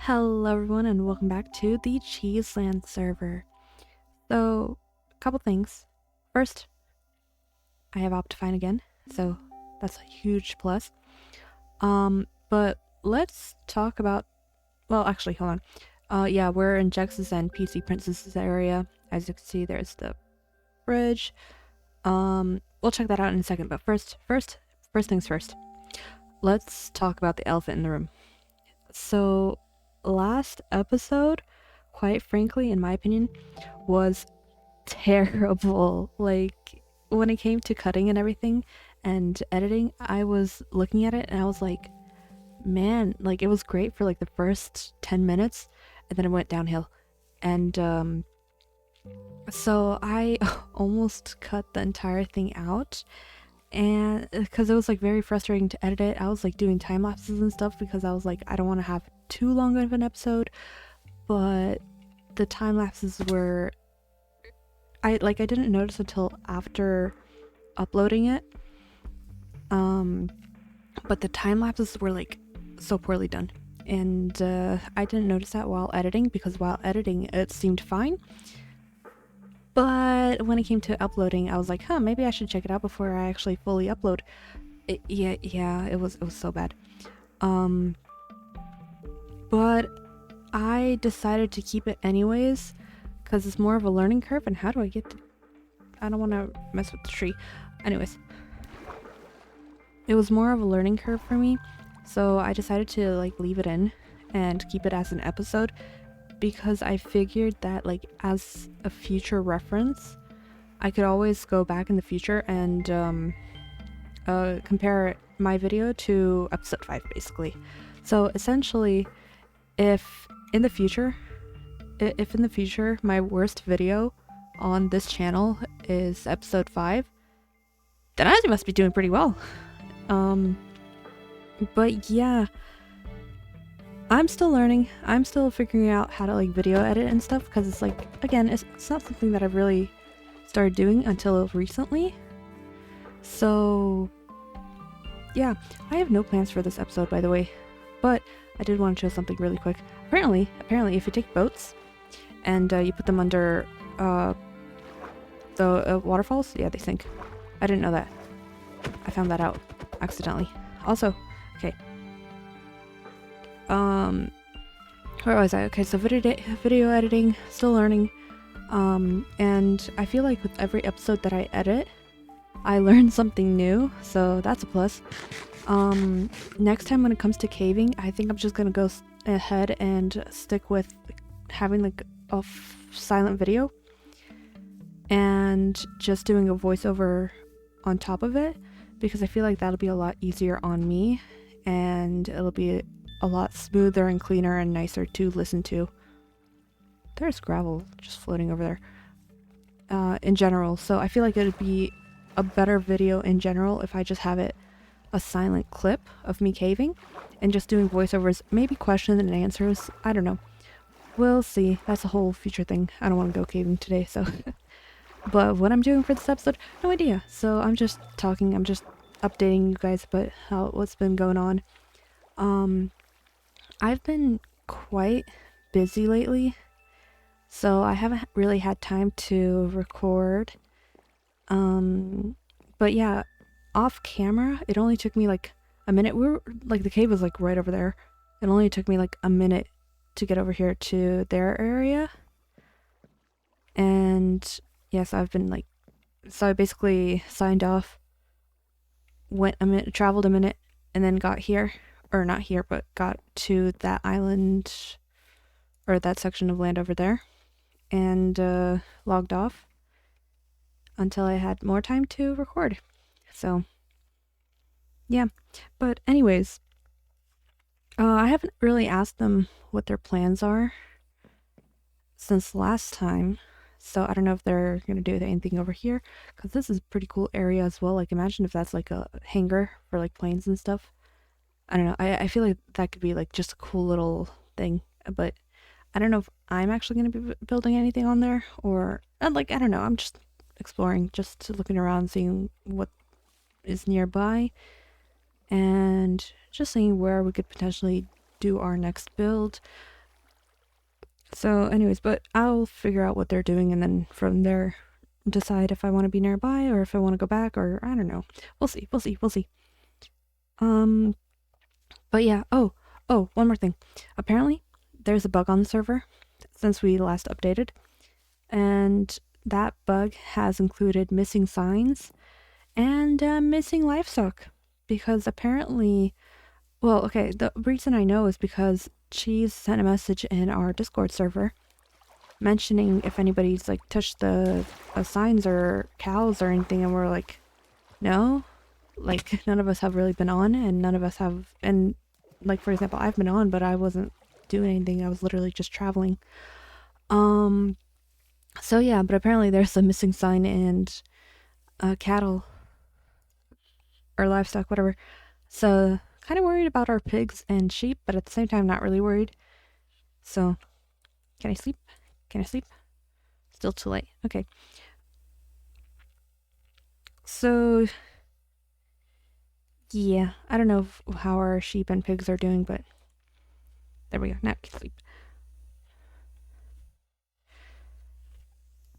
Hello everyone and welcome back to the Cheeselands server. So, a couple things. First, I have Optifine again, so that's a huge plus. But let's talk about, well, actually, hold on. Yeah, we're in Jex's and PC Princess's area. As you can see, there's the bridge. We'll check that out in a second, but first things first. Let's talk about the elephant in the room. So, last episode, quite frankly, in my opinion, was terrible. Like, when it came to cutting and everything and editing, I was looking at it and I was like, man, like, it was great for like the first 10 minutes and then it went downhill. And, so I almost cut the entire thing out. And because it was like very frustrating to edit it, I was like doing time lapses and stuff because I was like, I don't want to have too long of an episode, but the time lapses were, I didn't notice until after uploading it. But the time lapses were like so poorly done, and I didn't notice that while editing, because while editing it seemed fine. But when it came to uploading, I was like, huh, maybe I should check it out before I actually fully upload. It was so bad. But I decided to keep it anyways, because it's more of a learning curve. And how do I get to... I don't want to mess with the tree. Anyways. It was more of a learning curve for me, so I decided to like leave it in and keep it as an episode, because I figured that like as a future reference, I could always go back in the future and compare my video to episode 5 basically. So essentially, if in the future my worst video on this channel is episode 5, then I must be doing pretty well. But yeah, I'm still learning. I'm still figuring out how to like video edit and stuff, because it's like, again, it's not something that I've really started doing until recently. So yeah, I have no plans for this episode, by the way, but I did want to show something really quick. Apparently, if you take boats and you put them under the waterfalls, yeah, they sink. I didn't know that. I found that out accidentally. Also, okay. Where was I? Okay, so video editing, still learning. And I feel like with every episode that I edit, I learn something new, so that's a plus. Next time when it comes to caving, I think I'm just gonna go ahead and stick with having like a silent video and just doing a voiceover on top of it, because I feel like that'll be a lot easier on me and it'll be a lot smoother and cleaner and nicer to listen to. There's gravel just floating over there. In general, so I feel like it'd be a better video in general if I just have it a silent clip of me caving and just doing voiceovers, maybe questions and answers. I don't know. We'll see. That's a whole future thing. I don't want to go caving today, so. But what I'm doing for this episode, no idea. So I'm just talking. I'm just updating you guys about what's been going on. I've been quite busy lately, so I haven't really had time to record. But yeah, off camera, it only took me like a minute. We were like, the cave was like right over there. It only took me like a minute to get over here to their area. And yes, I've been like, so I basically signed off, went a minute, traveled a minute, and then got here, or not here, but got to that island, or that section of land over there, and logged off until I had more time to record. So yeah, but anyways, I haven't really asked them what their plans are since last time, so I don't know if they're gonna do anything over here, because this is a pretty cool area as well. Like, imagine if that's like a hangar for like planes and stuff. I don't know, I feel like that could be like just a cool little thing, but I don't know if I'm actually going to be building anything on there, or like, I don't know, I'm just exploring, just looking around, seeing what is nearby, and just seeing where we could potentially do our next build. So, anyways, but I'll figure out what they're doing and then from there decide if I want to be nearby or if I want to go back or I don't know. We'll see. We'll see. We'll see. Um, but yeah. Oh, one more thing. Apparently, there's a bug on the server since we last updated, and that bug has included missing signs and missing livestock because apparently, well, okay, the reason I know is because Cheese sent a message in our Discord server mentioning if anybody's like touched the signs or cows or anything, and we're like, no, like none of us have really been on, and none of us have, and like for example, I've been on, but I wasn't doing anything. I was literally just traveling. Um, so yeah, but apparently there's a missing sign and cattle or livestock, whatever. So kind of worried about our pigs and sheep, but at the same time not really worried. So can I sleep? Can I sleep? Still too late. Okay. So yeah, I don't know how our sheep and pigs are doing, but there we go. Now we can sleep.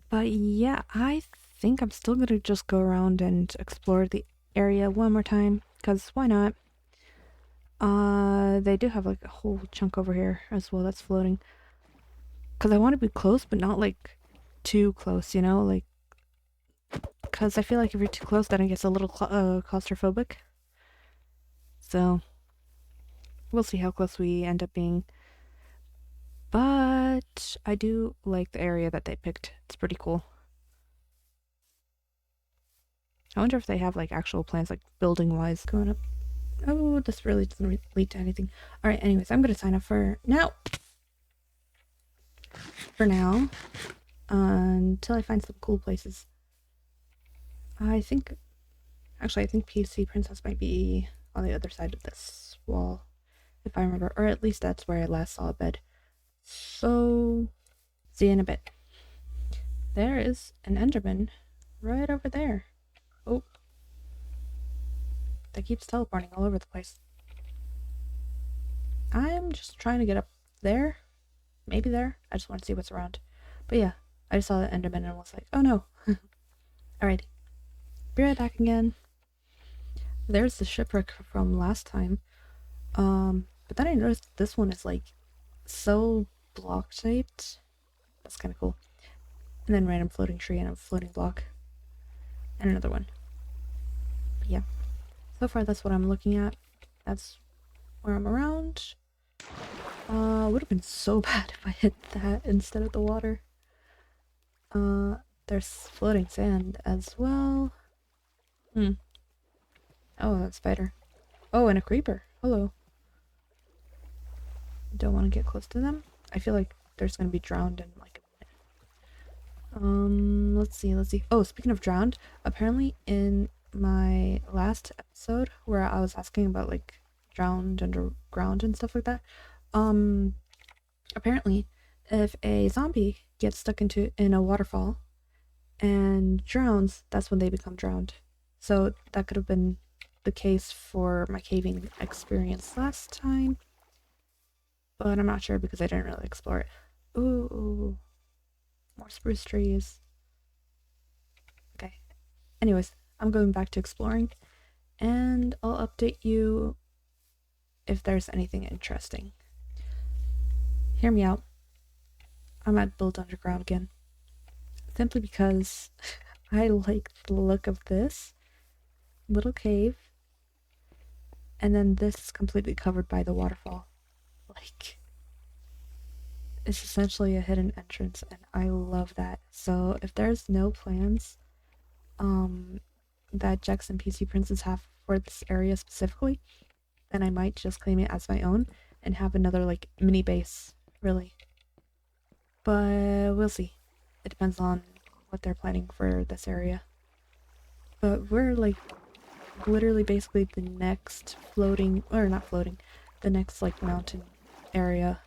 But yeah, I think I'm still gonna just go around and explore the area one more time, because why not? They do have like a whole chunk over here as well that's floating. Because I want to be close, but not like too close, you know? Like, because I feel like if you're too close, then it gets a little claustrophobic. So, we'll see how close we end up being. But I do like the area that they picked. It's pretty cool. I wonder if they have like actual plans, like building wise, going up. Oh, this really doesn't lead to anything. All right, anyways, I'm gonna sign up for now. For now, until I find some cool places. I think, actually, I think PC Princess might be on the other side of this wall, if I remember, or at least that's where I last saw a bed. So, see you in a bit. There is an Enderman right over there. Oh, that keeps teleporting all over the place. I'm just trying to get up there. Maybe there. I just want to see what's around. But yeah, I just saw the Enderman and was like, oh no. Alrighty. Be right back again. There's the shipwreck from last time. But then I noticed this one is like so block shaped. That's kind of cool. And then random floating tree and a floating block. And another one. But yeah. So far that's what I'm looking at. That's where I'm around. Would have been so bad if I hit that instead of the water. There's floating sand as well. Oh, that spider. Oh, and a creeper. Hello. Don't want to get close to them. I feel like there's gonna be drowned in like a minute. Let's see. Oh, speaking of drowned, apparently in my last episode where I was asking about like drowned underground and stuff like that, apparently if a zombie gets stuck in a waterfall and drowns, that's when they become drowned. So that could have been the case for my caving experience last time, but I'm not sure because I didn't really explore it. Ooh, more spruce trees. Okay. Anyways, I'm going back to exploring, and I'll update you if there's anything interesting. Hear me out. I'm at Build Underground again. Simply because I like the look of this little cave, and then this is completely covered by the waterfall. Like, it's essentially a hidden entrance, and I love that. So if there's no plans that Jax and PC Princess have for this area specifically, then I might just claim it as my own and have another like mini base, really. But we'll see. It depends on what they're planning for this area. But we're like literally basically the next floating, or not floating, the next like mountain area.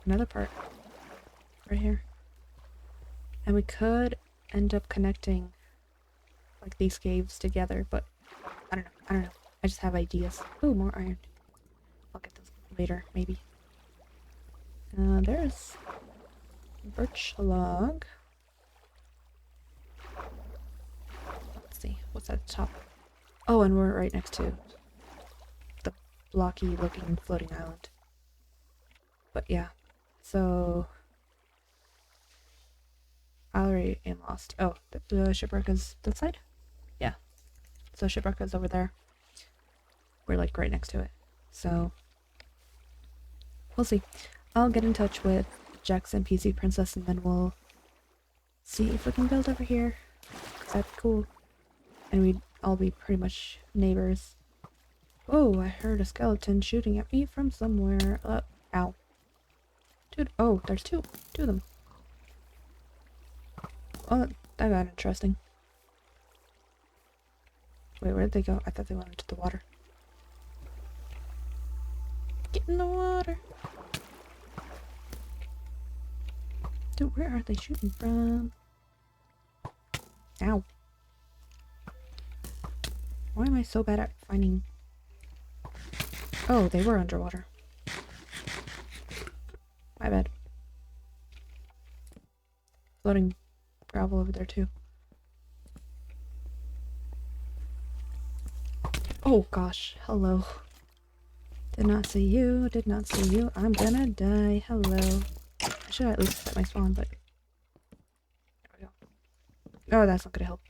Another part right here. And we could end up connecting like these caves together, but I don't know. I just have ideas. Oh, more iron. I'll get those later, maybe. There's birch log. Let's see, what's at the top? Oh, and we're right next to the blocky looking floating island. But yeah, so I already am lost. Oh, the shipwreck is that side? Yeah, so shipwreck is over there. We're like right next to it. So we'll see. I'll get in touch with Jackson PC Princess and then we'll see if we can build over here. That'd be cool. And we'd all be pretty much neighbors. Oh, I heard a skeleton shooting at me from somewhere. Ow. Dude, oh, there's two of them. Oh, that got interesting. Wait, where did they go? I thought they went into the water. Get in the water. Dude, where are they shooting from? Ow. Why am I so bad at finding... Oh, they were underwater. My bad. Floating gravel over there too. Oh gosh, hello. Did not see you, did not see you. I'm gonna die. Hello. I should at least set my spawn, but... There we go. Oh, that's not gonna help.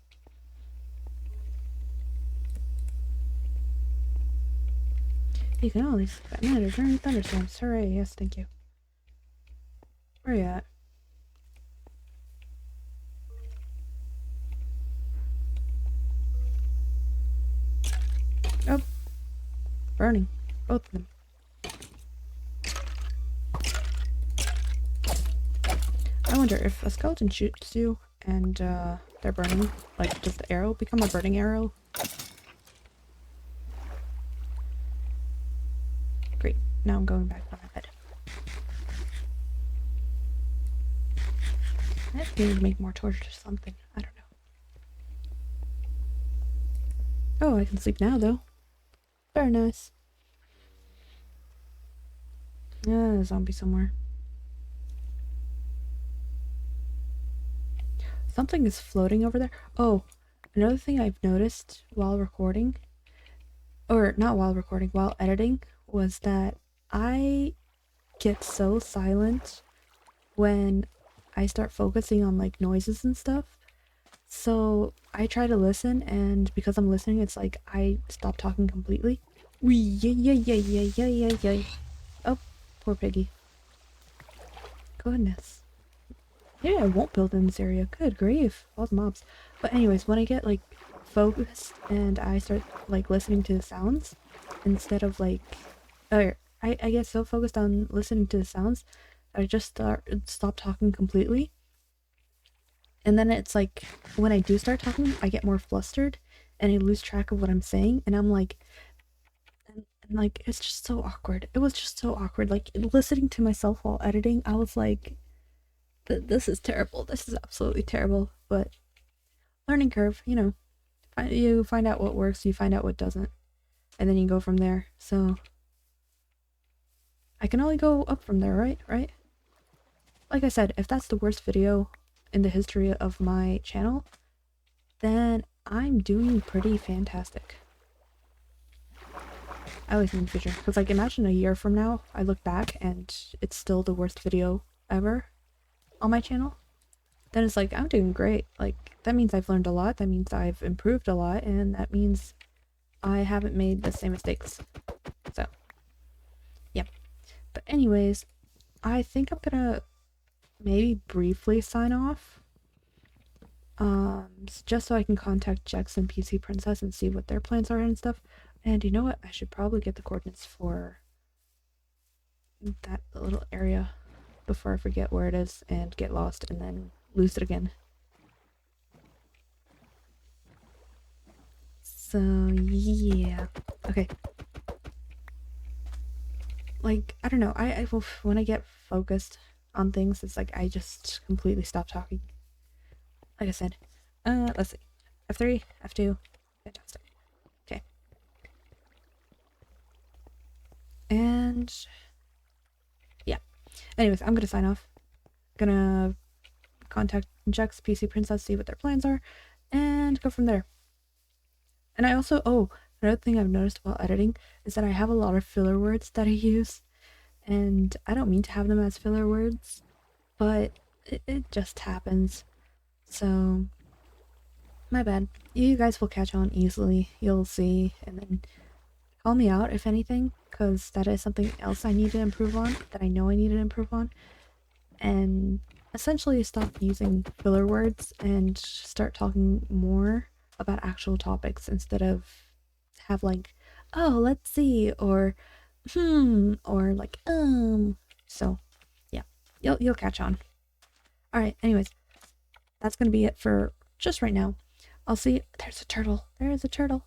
You can only sleep at night or during thunderstorms. Hooray, yes, thank you. Where are you at? Oh. Burning. Both of them. I wonder if a skeleton shoots you and they're burning, like does the arrow become a burning arrow? Great. Now I'm going back on my bed. I have to make more torches or something. I don't know. Oh, I can sleep now though. Very nice. A zombie somewhere. Something is floating over there. Oh, another thing I've noticed while recording, or not while recording, while editing, was that I get so silent when I start focusing on like noises and stuff. So I try to listen, and because I'm listening, it's like I stop talking completely. Wee, yeah, yeah, yeah, yeah, yeah, yeah, yeah. Oh, poor piggy. Goodness. Maybe I won't build in this area. Good grief. All the mobs. But anyways, when I get like focused and I start like listening to the sounds instead of like I get so focused on listening to the sounds that I just stop talking completely. And then it's like when I do start talking, I get more flustered and I lose track of what I'm saying, and I'm like and like it's just so awkward. It was just so awkward. Like listening to myself while editing, I was like this is terrible. This is absolutely terrible. But learning curve, you know. You find out what works, you find out what doesn't, and then you go from there. So I can only go up from there, right? Right? Like I said, if that's the worst video in the history of my channel, then I'm doing pretty fantastic. At least in the future. Because like imagine a year from now, I look back and it's still the worst video ever on my channel. Then it's like, I'm doing great. Like, that means I've learned a lot, that means I've improved a lot, and that means I haven't made the same mistakes. So, yeah. But anyways, I think I'm gonna maybe briefly sign off. Just so I can contact Jackson PC Princess and see what their plans are and stuff. And you know what? I should probably get the coordinates for that little area before I forget where it is and get lost and then lose it again. So yeah, okay. Like I don't know. I when I get focused on things, it's like I just completely stop talking. Like I said, let's see, F3, F2, fantastic. Okay, and yeah, Anyways, I'm gonna sign off. Gonna contact Jack's PC Princess, see what their plans are, and go from there. And I also, another thing I've noticed while editing is that I have a lot of filler words that I use, and I don't mean to have them as filler words, but it just happens. So, my bad. You guys will catch on easily, you'll see, and then call me out if anything, because that is something else I need to improve on, that I know I need to improve on, and essentially stop using filler words and start talking more about actual topics instead of have like, oh, let's see, or or like, so yeah, you'll catch on. All right, anyways, that's gonna be it for just right now. I'll see. There's a turtle. There is a turtle.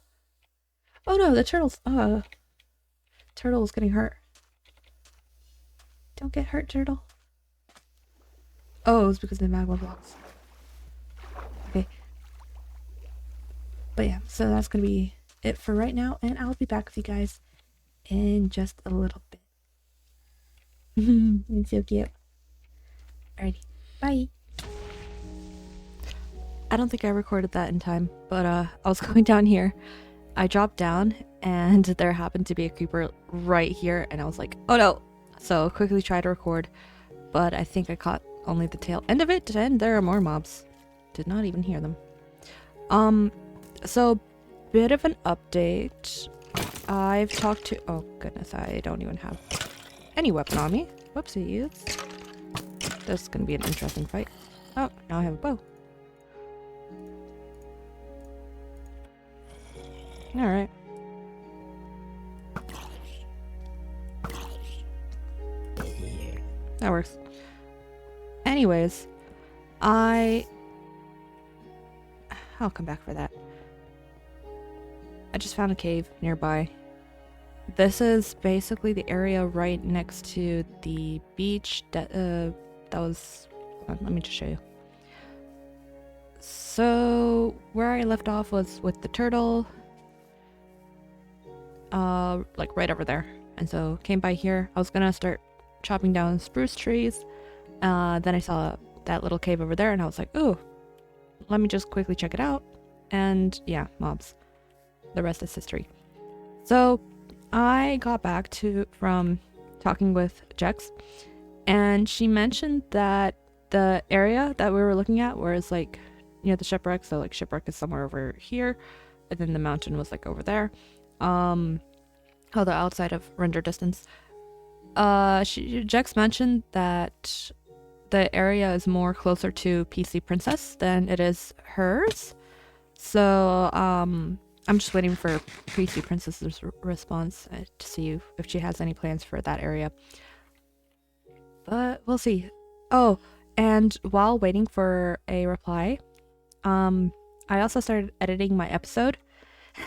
Oh no, the turtle's getting hurt. Don't get hurt, turtle. Oh, it's because of the magma blocks. Okay. But yeah, so that's gonna be it for right now, and I'll be back with you guys in just a little bit. It's so cute. Alrighty, bye. I don't think I recorded that in time, but I was going down here. I dropped down, and there happened to be a creeper right here, and I was like, oh no! So quickly tried to record, but I think I caught only the tail end of it, and there are more mobs. Did not even hear them. So bit of an update. I've talked to, oh goodness, I don't even have any weapon on me. Whoopsies. This is gonna be an interesting fight. Oh, now I have a bow. Alright. That works. Anyways, I'll come back for that. I just found a cave nearby. This is basically the area right next to the beach that was... Hold on, let me just show you. So, where I left off was with the turtle. Like right over there. And so, came by here. I was gonna start chopping down spruce trees. Then I saw that little cave over there, and I was like, ooh, let me just quickly check it out. And yeah, mobs. The rest is history. So I got back from talking with Jex, and she mentioned that the area that we were looking at, where it's like near the shipwreck, so like shipwreck is somewhere over here, and then the mountain was like over there. The outside of render distance. Jex mentioned that the area is more closer to PC Princess than it is hers. So, I'm just waiting for PC Princess's response to see if she has any plans for that area. But we'll see. Oh, and while waiting for a reply, I also started editing my episode,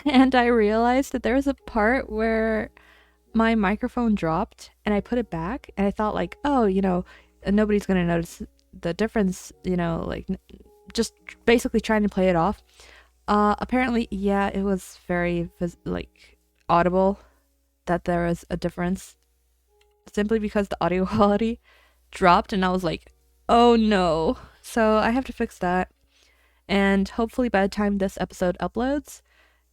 and I realized that there was a part where my microphone dropped, and I put it back, and I thought like, oh, nobody's gonna notice the difference, like just basically trying to play it off. Apparently, yeah, it was very audible that there was a difference, simply because the audio quality dropped, and I was like, oh no. So I have to fix that, and hopefully by the time this episode uploads,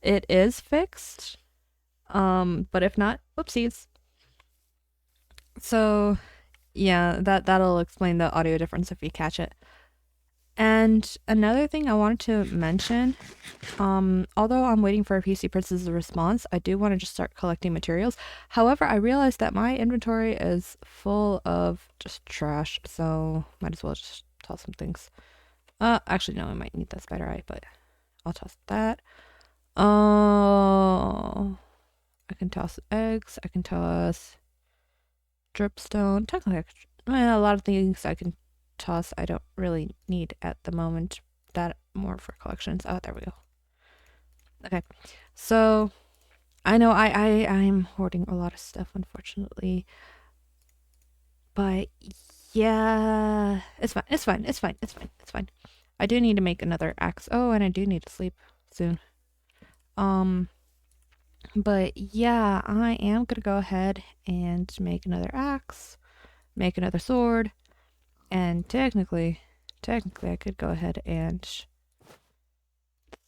it is fixed. But if not, whoopsies. So yeah, that'll explain the audio difference if you catch it. And another thing I wanted to mention, although I'm waiting for a PC Princess's response, I do want to just start collecting materials. However, I realized that my inventory is full of just trash, so might as well just toss some things. Actually, no, I might need that spider eye, but I'll toss that. Oh, I can toss eggs. I can toss dripstone. Technically, a lot of things I can toss I don't really need at the moment. That more for collections. Oh, there we go. Okay, so I know I'm hoarding a lot of stuff, unfortunately, but yeah, it's fine. I do need to make another axe. Oh, and I do need to sleep soon. But yeah, I am gonna go ahead and make another axe. make another sword, and technically I could go ahead and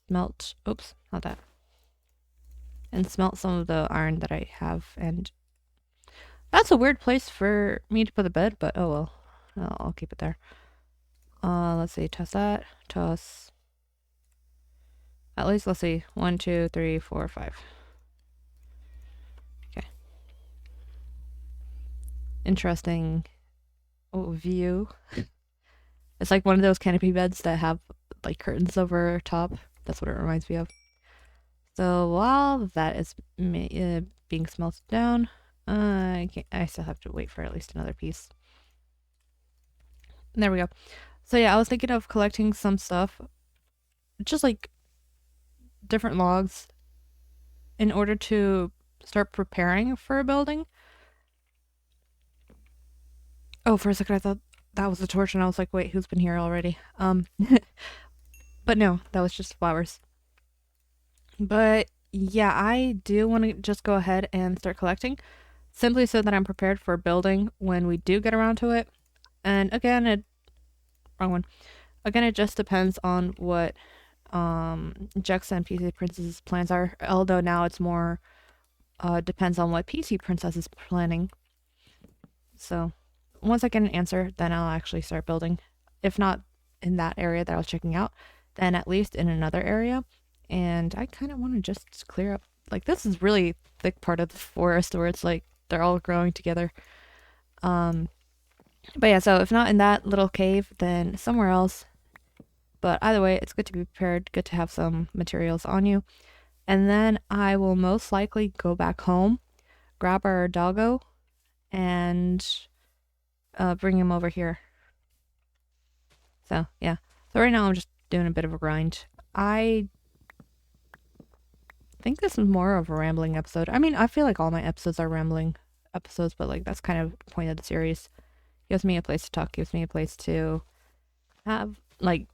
smelt, oops, not that, and smelt some of the iron that I have. And that's a weird place for me to put the bed, but oh well. I'll keep it there. Let's see, toss that, toss. At least, let's see, 1, 2, 3, 4, 5. Okay. Interesting view. It's like one of those canopy beds that have like curtains over top. That's what it reminds me of. So while that is being smelted down, I still have to wait for at least another piece. There we go. So yeah, I was thinking of collecting some stuff, just like different logs, in order to start preparing for a building. Oh, for a second I thought that was a torch, and I was like, wait, who's been here already? But no, that was just flowers. But yeah, I do want to just go ahead and start collecting, simply so that I'm prepared for building when we do get around to it. And again, wrong one. Again, it just depends on what Jex and PC Princess's plans are. Although now it's more depends on what PC Princess is planning. So once I get an answer, then I'll actually start building. If not in that area that I was checking out, then at least in another area. And I kind of want to just clear up. Like, this is really thick part of the forest where it's like they're all growing together. But yeah, so if not in that little cave, then somewhere else. But either way, it's good to be prepared, good to have some materials on you. And then I will most likely go back home, grab our doggo, and bring him over here. So yeah. So right now I'm just doing a bit of a grind. I think this is more of a rambling episode. I mean, I feel like all my episodes are rambling episodes, but like that's kind of the point of the series. Gives me a place to talk, gives me a place to have, like,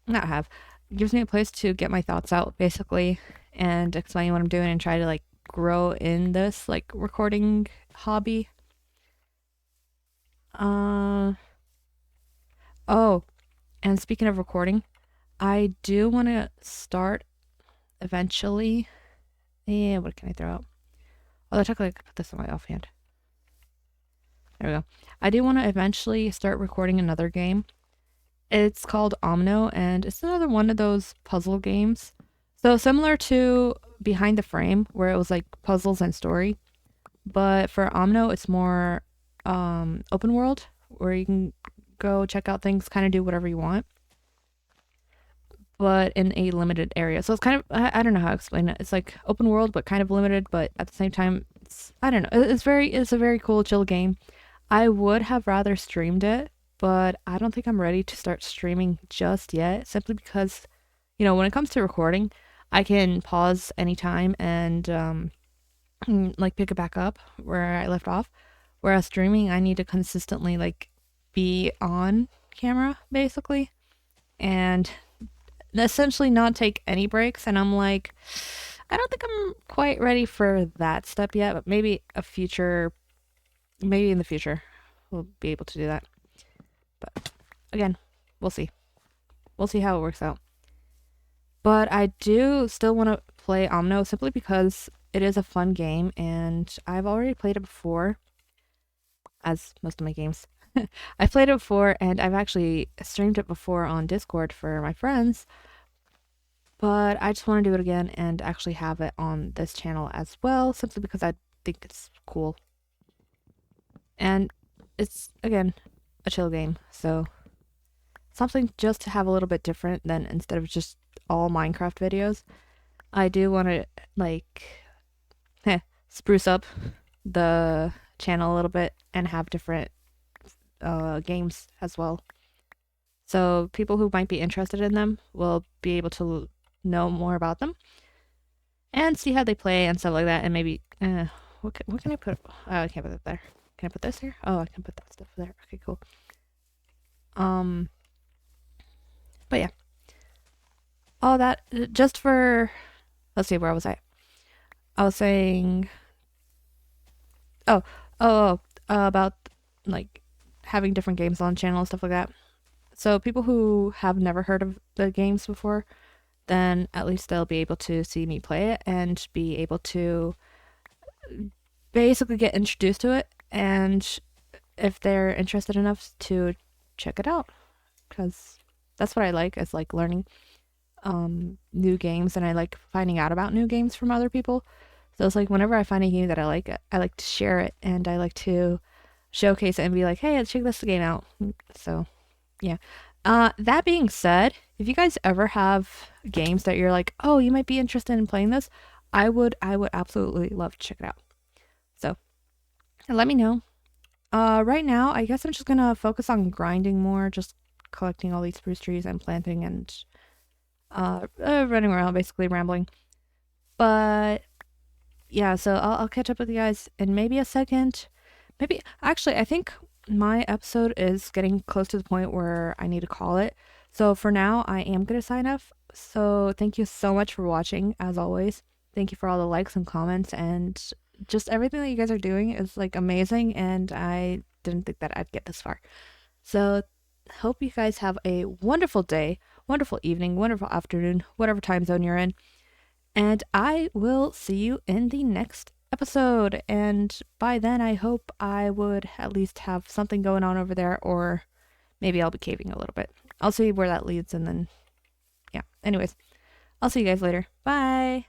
not have, gives me a place to get my thoughts out, basically, and explain what I'm doing and try to, like, grow in this, like, recording hobby. Oh, and speaking of recording, I do want to start eventually. Yeah, what can I throw out? Although technically I could put this on my offhand. There we go. I do want to eventually start recording another game. It's called Omno, and it's another one of those puzzle games. So similar to Behind the Frame, where it was like puzzles and story. But for Omno, it's more open world, where you can go check out things, kind of do whatever you want, but in a limited area. So it's kind of, I don't know how to explain it. It's like open world, but kind of limited, but at the same time, I don't know. It's a very cool, chill game. I would have rather streamed it, but I don't think I'm ready to start streaming just yet, simply because, when it comes to recording, I can pause anytime and like pick it back up where I left off. Whereas streaming, I need to consistently like be on camera, basically, and essentially not take any breaks. And I'm like, I don't think I'm quite ready for that step yet, but maybe in the future we'll be able to do that. But again, we'll see. We'll see how it works out. But I do still want to play Omno, simply because it is a fun game, and I've already played it before, as most of my games. I've played it before, and I've actually streamed it before on Discord for my friends, but I just want to do it again and actually have it on this channel as well, simply because I think it's cool. And it's, again, a chill game, so something just to have a little bit different than instead of just all Minecraft videos. I do want to, like, spruce up the channel a little bit and have different games as well. So people who might be interested in them will be able to know more about them and see how they play and stuff like that. And maybe, what can I put? Oh, I can't put that there. Can I put this here? Oh, I can put that stuff there. Okay, cool. But yeah. All that, just for, let's see, where was I? I was saying, about, like, having different games on channel, stuff like that. So people who have never heard of the games before, then at least they'll be able to see me play it and be able to basically get introduced to it. And if they're interested enough to check it out, because that's what I like, is like learning new games, and I like finding out about new games from other people. So it's like whenever I find a game that I like to share it, and I like to showcase it and be like, hey, check this game out. So yeah. That being said, if you guys ever have games that you're like, oh, you might be interested in playing this, I would absolutely love to check it out. So let me know. Right now, I guess I'm just gonna focus on grinding more, just collecting all these spruce trees and planting and running around, basically rambling. But yeah, so I'll catch up with you guys in maybe a second. Maybe actually, I think my episode is getting close to the point where I need to call it. So for now, I am gonna sign off. So thank you so much for watching, as always. Thank you for all the likes and comments, and just everything that you guys are doing is like amazing, and I didn't think that I'd get this far. So hope you guys have a wonderful day, wonderful evening, wonderful afternoon, whatever time zone you're in. And I will see you in the next episode. And by then, I hope I would at least have something going on over there, or maybe I'll be caving a little bit. I'll see where that leads, and then, yeah. Anyways, I'll see you guys later. Bye.